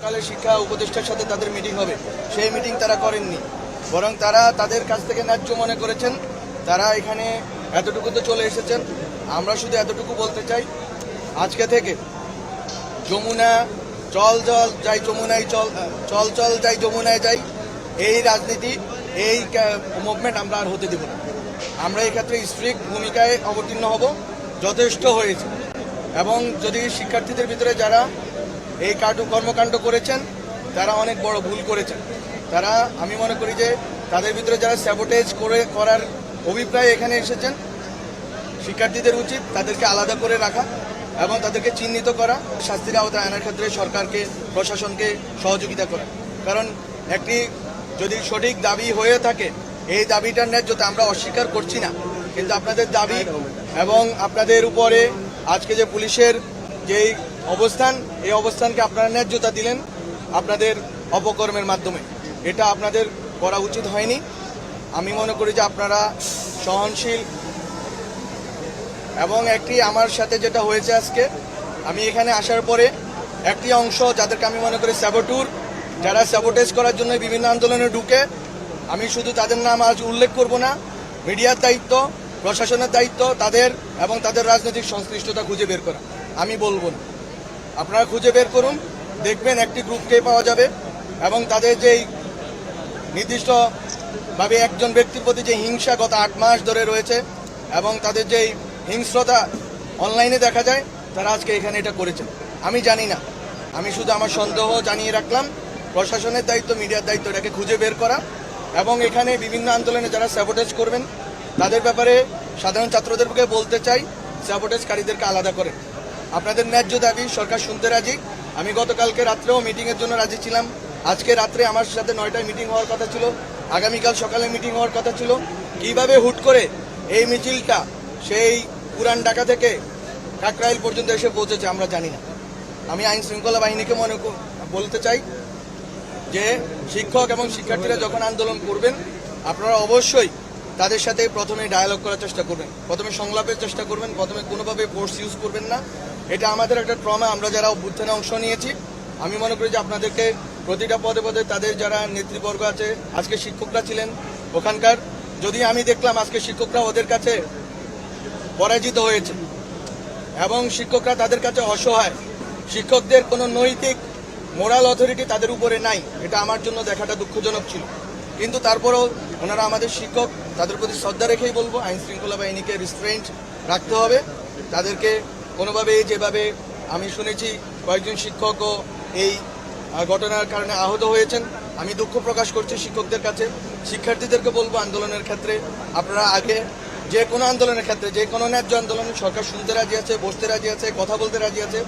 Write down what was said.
সকালে শিক্ষা উপদেষ্টার সাথে তাদের মিটিং হবে, সেই মিটিং তারা করেননি, বরং তারা তাদের কাছ থেকে ন্যায্য মনে করেছেন। তারা এখানে এতটুকুতে চলে এসেছেন। আমরা শুধু এতটুকু বলতে চাই, আজকে থেকে যমুনা চল চল যাই যমুনায় চল, চল চল যাই যমুনায় যাই, এই রাজনীতি, এই মুভমেন্ট আমরা আর হতে দেব না। আমরা এই ক্ষেত্রে স্ট্রিক্ট ভূমিকায় অবতীর্ণ হব, যথেষ্ট হয়েছে। এবং যদি শিক্ষার্থীদের ভিতরে যারা এই কর্মকাণ্ড করেছেন তারা অনেক বড় ভুল করেছেন। তারা, আমি মনে করি যে তাদের ভিতরে যারা স্যাবোটেজ করার অভিপ্রায় এখানে এসেছেন, শিক্ষার্থীদের উচিত তাদেরকে আলাদা করে রাখা এবং তাদেরকে চিহ্নিত করা, শাস্তির আওতায় আনার ক্ষেত্রে সরকারকে, প্রশাসনকে সহযোগিতা করা। কারণ একটি যদি সঠিক দাবি হয়ে থাকে, এই দাবিটার ন্যায্যতা আমরা অস্বীকার করছি না, কিন্তু আপনাদের দাবি এবং আপনাদের উপরে আজকে যে পুলিশের যেই অবস্থান, এই অবস্থানকে আপনারা ন্যায্যতা দিলেন আপনাদের অপকর্মের মাধ্যমে। এটা আপনাদের করা উচিত হয়নি। আমি মনে করি যে আপনারা সহনশীল। এবং একটি আমার সাথে যেটা হয়েছে আজকে, আমি এখানে আসার পরে একটি অংশ যাদেরকে আমি মনে করি স্যাবোটুর, যারা স্যাবোটেজ করার জন্য বিভিন্ন আন্দোলনে ঢুকে, আমি শুধু তাদের নাম আজ উল্লেখ করব না, মিডিয়ার দায়িত্ব, প্রশাসনের দায়িত্ব তাদের এবং তাদের রাজনৈতিক সংশ্লিষ্টতা খুঁজে বের করা। আমি বলবো না, আপনারা খুঁজে বের করুন, দেখবেন একটি গ্রুপকে পাওয়া যাবে এবং তাদের যেই নির্দিষ্টভাবে একজন ব্যক্তির প্রতি যে হিংসা গত 8 মাস ধরে রয়েছে এবং তাদের যেই হিংস্রতা অনলাইনে দেখা যায়, তারা আজকে এখানে এটা করেছেন। আমি জানি না, আমি শুধু আমার সন্দেহ জানিয়ে রাখলাম। প্রশাসনের দায়িত্ব, মিডিয়ার দায়িত্ব এটাকে খুঁজে বের করা এবং এখানে বিভিন্ন আন্দোলনে যারা স্যাবোটেজ করবেন তাদের ব্যাপারে সাধারণ ছাত্রদেরকে বলতে চাই, স্যাবোটেজকারীদেরকে আলাদা করে। আপনাদের ন্যায্য দাবি সরকার শুনতে রাজি। আমি গতকালকে রাত্রেও মিটিংয়ের জন্য রাজি ছিলাম। আজকে রাত্রে আমার সাথে 9টায় মিটিং হওয়ার কথা ছিল, আগামীকাল সকালে মিটিং হওয়ার কথা ছিল। কিভাবে হুট করে এই মিছিলটা সেই পুরান ঢাকা থেকে কাকরাইল পর্যন্ত এসে পৌঁছেছে আমরা জানি না। আমি আইন শৃঙ্খলা বাহিনীকে বলতে চাই যে শিক্ষক এবং শিক্ষার্থীরা যখন আন্দোলন করবেন, আপনারা অবশ্যই তাদের সাথে প্রথমে ডায়ালগ করার চেষ্টা করবেন, প্রথমে সংলাপের চেষ্টা করবেন, প্রথমে কোনোভাবে ফোর্স ইউজ করবেন না। এটা আমাদের একটা ট্রমা, আমরা যারা অভ্যুত্থানে অংশ নিয়েছি। আমি মনে করি যে আপনাদেরকে প্রতিটা পদে পদে তাদের যারা নেতৃবর্গ আছে, আজকে শিক্ষকরা ছিলেন ওখানকার, যদি আমি দেখলাম আজকে শিক্ষকরা ওদের কাছে পরাজিত হয়েছে এবং শিক্ষকরা তাদের কাছে অসহায়, শিক্ষকদের কোনো নৈতিক মোরাল অথরিটি তাদের উপরে নাই, এটা আমার জন্য দেখাটা দুঃখজনক ছিল। কিন্তু তারপরেও ওনারা আমাদের শিক্ষক, তাদের প্রতি শ্রদ্ধা রেখেই বলবো আইন শৃঙ্খলা বাহিনীকে রিস্ট্রেন্ট রাখতে হবে। তাদেরকে কোনোভাবে, যেভাবে আমি শুনেছি কয়েকজন শিক্ষকও এই ঘটনার কারণে আহত হয়েছেন, আমি দুঃখ প্রকাশ করছি শিক্ষকদের কাছে। শিক্ষার্থীদেরকে বলবো আন্দোলনের ক্ষেত্রে আপনারা আগে, যে কোনো আন্দোলনের ক্ষেত্রে, যে কোনো ন্যায্য আন্দোলন সরকার শুনতে রাজি আছে, বসতে রাজি আছে, কথা বলতে রাজি আছে,